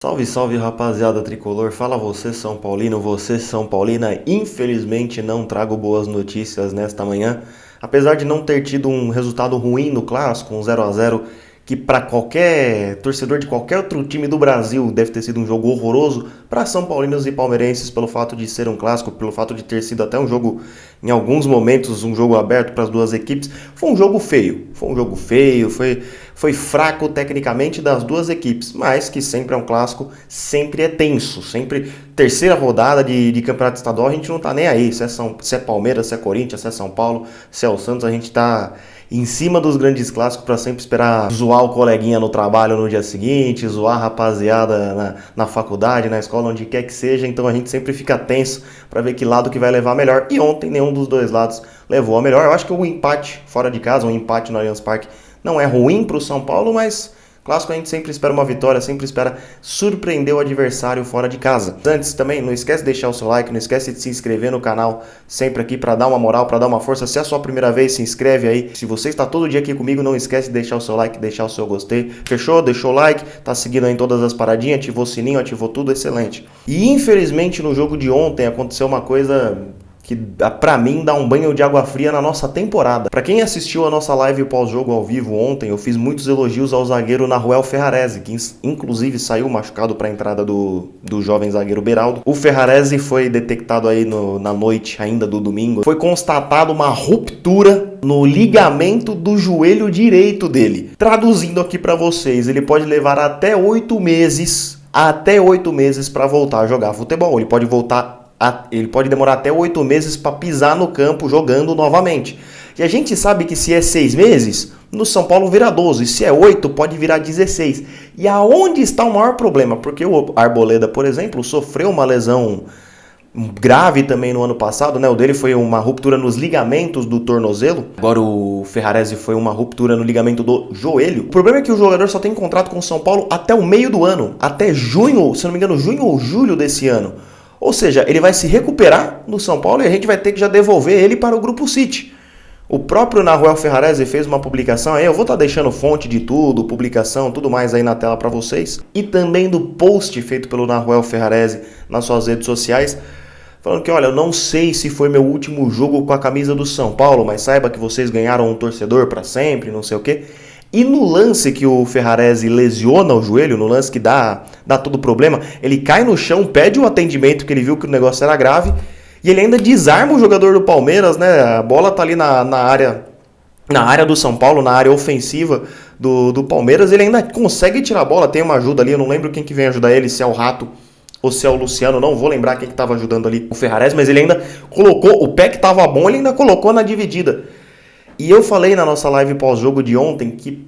Salve, salve rapaziada tricolor, fala você São Paulino, você São Paulina. Infelizmente não trago boas notícias nesta manhã, apesar de não ter tido um resultado ruim no clássico, um 0 a 0 que para qualquer torcedor de qualquer outro time do Brasil deve ter sido um jogo horroroso, para São Paulinos e palmeirenses pelo fato de ser um clássico, pelo fato de ter sido até um jogo, em alguns momentos, um jogo aberto para as duas equipes. Foi um jogo feio, foi fraco tecnicamente das duas equipes, mas que sempre é um clássico, sempre é tenso, sempre terceira rodada de campeonato estadual, a gente não tá nem aí, se é Palmeiras, se é Corinthians, se é São Paulo, se é o Santos, a gente tá em cima dos grandes clássicos para sempre esperar zoar o coleguinha no trabalho no dia seguinte, zoar a rapaziada na faculdade, na escola, onde quer que seja. Então a gente sempre fica tenso para ver que lado que vai levar melhor. E ontem nenhum dos dois lados levou a melhor. Eu acho que o empate fora de casa, um empate no Allianz Parque, não é ruim para o São Paulo, mas clássico a gente sempre espera uma vitória, sempre espera surpreender o adversário fora de casa. Antes também, não esquece de deixar o seu like, não esquece de se inscrever no canal, sempre aqui para dar uma moral, para dar uma força. Se é a sua primeira vez, se inscreve aí. Se você está todo dia aqui comigo, não esquece de deixar o seu like, deixar o seu gostei. Fechou? Deixou o like? Tá seguindo aí em todas as paradinhas, ativou o sininho, ativou tudo, excelente. E infelizmente no jogo de ontem aconteceu uma coisa que pra mim dá um banho de água fria na nossa temporada. Pra quem assistiu a nossa live pós-jogo ao vivo ontem, eu fiz muitos elogios ao zagueiro Nahuel Ferrarese, que inclusive saiu machucado pra entrada do jovem zagueiro Beraldo. O Ferrarese foi detectado aí na noite ainda do domingo. Foi constatado uma ruptura no ligamento do joelho direito dele. Traduzindo aqui pra vocês, ele pode levar até 8 meses para voltar a jogar futebol. Ele pode demorar até 8 meses para pisar no campo jogando novamente. E a gente sabe que se é 6 meses, no São Paulo vira 12. Se é 8, pode virar 16. E aonde está o maior problema? Porque o Arboleda, por exemplo, sofreu uma lesão grave também no ano passado, né? O dele foi uma ruptura nos ligamentos do tornozelo. Agora o Ferrarese foi uma ruptura no ligamento do joelho. O problema é que o jogador só tem contrato com o São Paulo até o meio do ano. Até junho, se não me engano, junho ou julho desse ano. Ou seja, ele vai se recuperar no São Paulo e a gente vai ter que já devolver ele para o Grupo City. O próprio Nahuel Ferrarese fez uma publicação aí, eu vou estar deixando fonte de tudo, publicação, tudo mais aí na tela para vocês. E também do post feito pelo Nahuel Ferrarese nas suas redes sociais, falando que, olha, eu não sei se foi meu último jogo com a camisa do São Paulo, mas saiba que vocês ganharam um torcedor para sempre, não sei o quê. E no lance que o Ferrarese lesiona o joelho, no lance que dá todo o problema, ele cai no chão, pede o atendimento, que ele viu que o negócio era grave, e ele ainda desarma o jogador do Palmeiras, né? A bola tá ali na área do São Paulo, na área ofensiva do Palmeiras, ele ainda consegue tirar a bola, tem uma ajuda ali, eu não lembro quem que vem ajudar ele, se é o Rato ou se é o Luciano, não vou lembrar quem que estava ajudando ali o Ferrarese, mas ele ainda colocou, o pé que estava bom, ele ainda colocou na dividida. E eu falei na nossa live pós-jogo de ontem que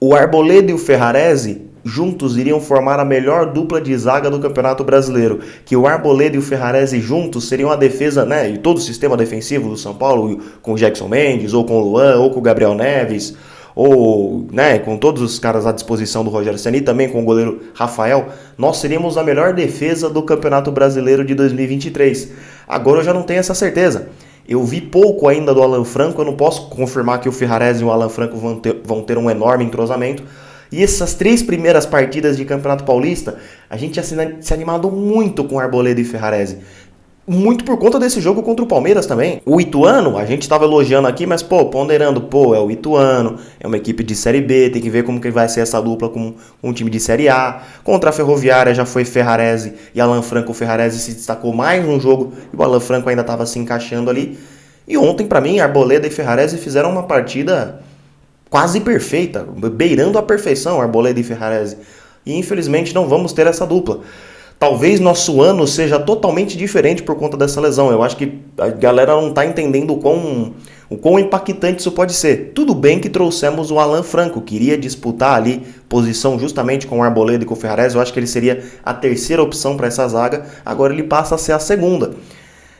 o Arboleda e o Ferrarese juntos iriam formar a melhor dupla de zaga do Campeonato Brasileiro. Que o Arboleda e o Ferrarese juntos seriam a defesa, né, e todo o sistema defensivo do São Paulo, com o Jackson Mendes, ou com o Luan, ou com o Gabriel Neves, ou, né, com todos os caras à disposição do Rogério Ceni, também com o goleiro Rafael, nós seríamos a melhor defesa do Campeonato Brasileiro de 2023. Agora eu já não tenho essa certeza. Eu vi pouco ainda do Alan Franco, eu não posso confirmar que o Ferrarese e o Alan Franco vão ter um enorme entrosamento. E essas 3 primeiras partidas de Campeonato Paulista, a gente tinha se animado muito com Arboleda e Ferrarese. Muito por conta desse jogo contra o Palmeiras também. O Ituano, a gente estava elogiando aqui, mas ponderando, é o Ituano, é uma equipe de Série B, tem que ver como que vai ser essa dupla com um time de Série A. Contra a Ferroviária já foi Ferrarese e Alan Franco. O Ferrarese se destacou mais no jogo e o Alan Franco ainda estava se encaixando ali. E ontem, para mim, Arboleda e Ferrarese fizeram uma partida quase perfeita, beirando a perfeição, Arboleda e Ferrarese. E infelizmente não vamos ter essa dupla. Talvez nosso ano seja totalmente diferente por conta dessa lesão. Eu acho que a galera não está entendendo o quão impactante isso pode ser. Tudo bem que trouxemos o Alan Franco, que iria disputar ali posição justamente com o Arboleda e com o Ferrarese. Eu acho que ele seria a terceira opção para essa zaga. Agora ele passa a ser a segunda.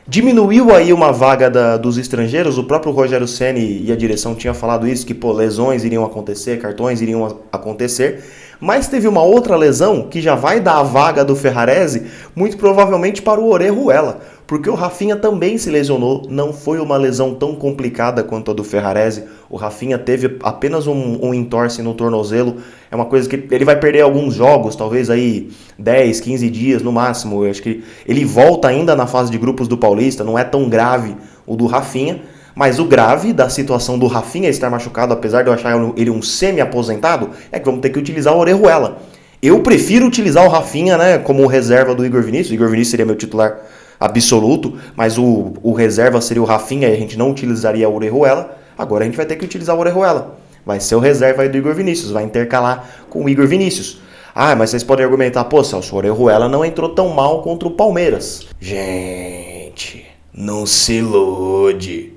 Diminuiu aí uma vaga dos estrangeiros, o próprio Rogério Ceni e a direção tinham falado isso, que lesões iriam acontecer, cartões iriam acontecer, mas teve uma outra lesão que já vai dar a vaga do Ferrarese, muito provavelmente para o Orejuela, porque o Rafinha também se lesionou, não foi uma lesão tão complicada quanto a do Ferrarese. O Rafinha teve apenas um entorse no tornozelo, é uma coisa que ele vai perder alguns jogos, talvez aí 10, 15 dias no máximo. Eu acho que ele volta ainda na fase de grupos do Paulista, não é tão grave o do Rafinha, mas o grave da situação do Rafinha estar machucado, apesar de eu achar ele um semi-aposentado, é que vamos ter que utilizar o Orejuela. Eu prefiro utilizar o Rafinha, né, como reserva do Igor Vinícius. O Igor Vinícius seria meu titular absoluto, mas o reserva seria o Rafinha e a gente não utilizaria o Orejuela. Agora a gente vai ter que utilizar o Orejuela. Vai ser o reserva aí do Igor Vinícius, vai intercalar com o Igor Vinícius. Ah, mas vocês podem argumentar, pô, Celso, o Orejuela não entrou tão mal contra o Palmeiras. Gente, não se ilude,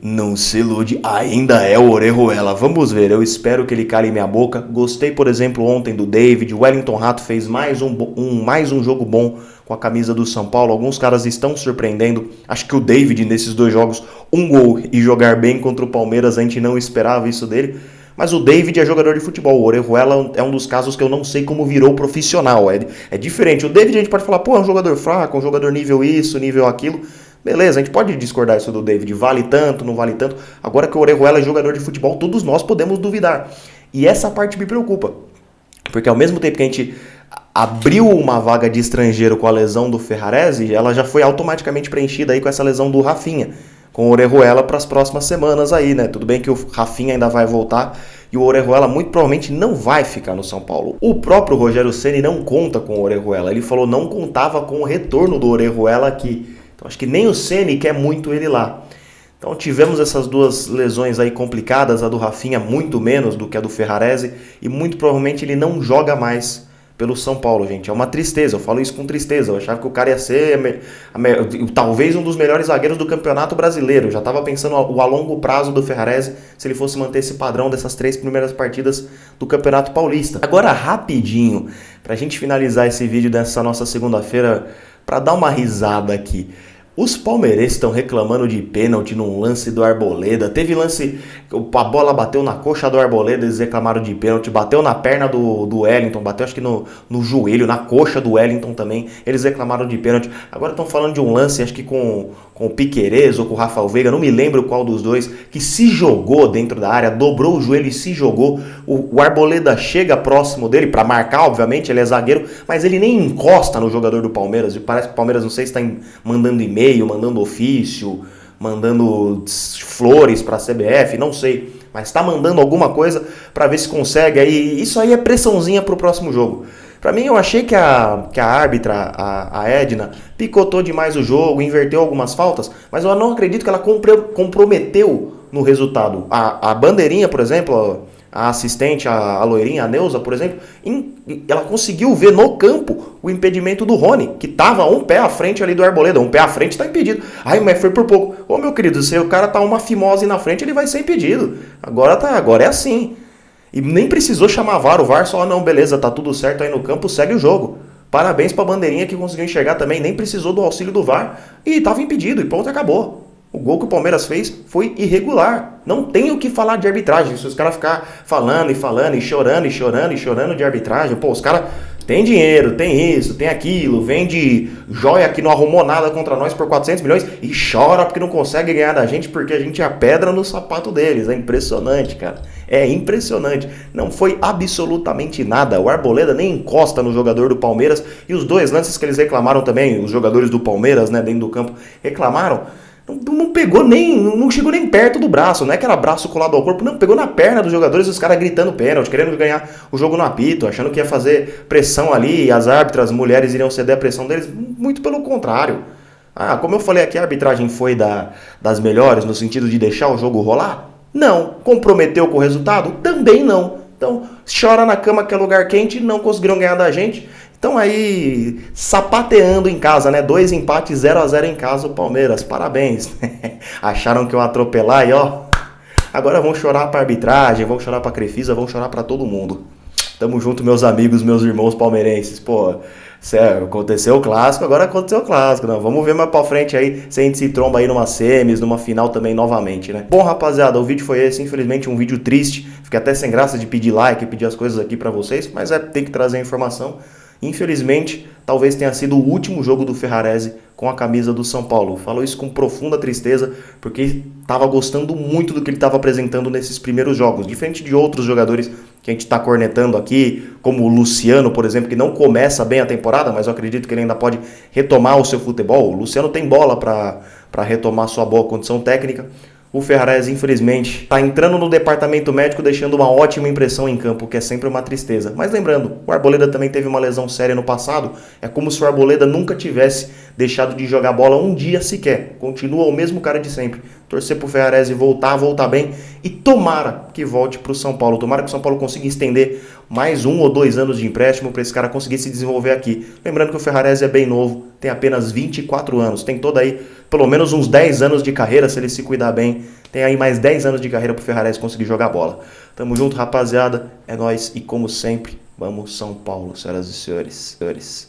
ainda é o Orejuela. Vamos ver, eu espero que ele cale minha boca. Gostei, por exemplo, ontem do David. O Wellington Rato fez mais um jogo bom com a camisa do São Paulo. Alguns caras estão surpreendendo. Acho que o David, nesses 2 jogos, um gol e jogar bem contra o Palmeiras, a gente não esperava isso dele. Mas o David é jogador de futebol, o Orejuela é um dos casos que eu não sei como virou profissional, é diferente. O David a gente pode falar, pô, é um jogador fraco, um jogador nível isso, nível aquilo. Beleza, a gente pode discordar isso do David, vale tanto, não vale tanto. Agora que o Orejuela é jogador de futebol, todos nós podemos duvidar. E essa parte me preocupa, porque ao mesmo tempo que a gente abriu uma vaga de estrangeiro com a lesão do Ferrarese, ela já foi automaticamente preenchida aí com essa lesão do Rafinha, com o Orejuela para as próximas semanas aí, né? Tudo bem que o Rafinha ainda vai voltar e o Orejuela muito provavelmente não vai ficar no São Paulo. O próprio Rogério Ceni não conta com o Orejuela, ele falou não contava com o retorno do Orejuela aqui. Então acho que nem o Ceni quer muito ele lá. Então tivemos essas 2 lesões aí complicadas, a do Rafinha muito menos do que a do Ferrarese, e muito provavelmente ele não joga mais pelo São Paulo, gente. É uma tristeza, eu falo isso com tristeza. Eu achava que o cara ia ser talvez um dos melhores zagueiros do Campeonato Brasileiro. Eu já estava pensando a longo prazo do Ferrarese se ele fosse manter esse padrão dessas 3 primeiras partidas do Campeonato Paulista. Agora, rapidinho, pra gente finalizar esse vídeo dessa nossa segunda-feira, pra dar uma risada aqui. Os palmeirenses estão reclamando de pênalti num lance do Arboleda. Teve lance, a bola bateu na coxa do Arboleda, eles reclamaram de pênalti. Bateu na perna do Wellington, bateu acho que no joelho, na coxa do Wellington também. Eles reclamaram de pênalti. Agora estão falando de um lance, acho que com o Piquerez ou com o Rafael Veiga, não me lembro qual dos dois, que se jogou dentro da área, dobrou o joelho e se jogou. O Arboleda chega próximo dele para marcar, obviamente, ele é zagueiro, mas ele nem encosta no jogador do Palmeiras. E parece que o Palmeiras, não sei se está mandando e-mail, mandando ofício, mandando flores para a CBF, não sei, mas está mandando alguma coisa para ver se consegue. Aí, isso aí é pressãozinha para o próximo jogo. Para mim, eu achei que a árbitra, a Edna, picotou demais o jogo, inverteu algumas faltas, mas eu não acredito que ela comprometeu no resultado. A bandeirinha, por exemplo, a assistente, a loirinha, a Neuza, por exemplo, ela conseguiu ver no campo o impedimento do Rony, que estava um pé à frente ali do Arboleda. Um pé à frente está impedido. Ai, mas foi por pouco. Ô, meu querido, se o cara tá uma fimose na frente, ele vai ser impedido. Agora é assim. E nem precisou chamar VAR, o VAR só, não, beleza, tá tudo certo aí no campo, segue o jogo. Parabéns pra bandeirinha que conseguiu enxergar também, nem precisou do auxílio do VAR. E tava impedido, e ponto, acabou. O gol que o Palmeiras fez foi irregular. Não tem o que falar de arbitragem. Se os caras ficar falando e chorando de arbitragem, pô, os caras têm dinheiro, tem isso, tem aquilo, vende joia que não arrumou nada contra nós por 400 milhões e chora porque não consegue ganhar da gente porque a gente é a pedra no sapato deles. É impressionante, cara. É impressionante. Não foi absolutamente nada. O Arboleda nem encosta no jogador do Palmeiras. E os 2 lances que eles reclamaram também, os jogadores do Palmeiras, né, dentro do campo, reclamaram. Não pegou nem, não chegou nem perto do braço, não é que era braço colado ao corpo, não, pegou na perna dos jogadores, os caras gritando pênalti, querendo ganhar o jogo no apito, achando que ia fazer pressão ali, e as árbitras, as mulheres iriam ceder a pressão deles, muito pelo contrário. Como eu falei aqui, a arbitragem foi das melhores, no sentido de deixar o jogo rolar? Não. Comprometeu com o resultado? Também não. Então, chora na cama que é lugar quente, não conseguiram ganhar da gente. Então aí, sapateando em casa, né? 2 empates, 0-0 em casa, o Palmeiras. Parabéns. Acharam que eu ia atropelar e ó... Agora vão chorar pra arbitragem, vão chorar pra Crefisa, vão chorar pra todo mundo. Tamo junto, meus amigos, meus irmãos palmeirenses. Pô, sério, aconteceu o clássico, agora aconteceu o clássico. Não, vamos ver mais pra frente aí se a gente se tromba aí numa semis, numa final também novamente, né? Bom, rapaziada, o vídeo foi esse. Infelizmente um vídeo triste. Fiquei até sem graça de pedir like, pedir as coisas aqui pra vocês, mas tem que trazer a informação. Infelizmente, talvez tenha sido o último jogo do Ferrarese com a camisa do São Paulo. Falo isso com profunda tristeza, porque estava gostando muito do que ele estava apresentando nesses primeiros jogos, diferente de outros jogadores que a gente está cornetando aqui, como o Luciano, por exemplo, que não começa bem a temporada, mas eu acredito que ele ainda pode retomar o seu futebol. O Luciano tem bola para retomar sua boa condição técnica. O Ferrarese, infelizmente, está entrando no departamento médico, deixando uma ótima impressão em campo, que é sempre uma tristeza. Mas lembrando, o Arboleda também teve uma lesão séria no passado. É como se o Arboleda nunca tivesse deixado de jogar bola um dia sequer. Continua o mesmo cara de sempre. Torcer pro Ferrarese voltar bem e tomara que volte pro São Paulo. Tomara que o São Paulo consiga estender mais 1 ou 2 anos de empréstimo para esse cara conseguir se desenvolver aqui. Lembrando que o Ferrarese é bem novo, tem apenas 24 anos, tem todo aí pelo menos uns 10 anos de carreira, se ele se cuidar bem. Tem aí mais 10 anos de carreira pro Ferrarese conseguir jogar bola. Tamo junto, rapaziada. É nóis e como sempre, vamos São Paulo, senhoras e senhores.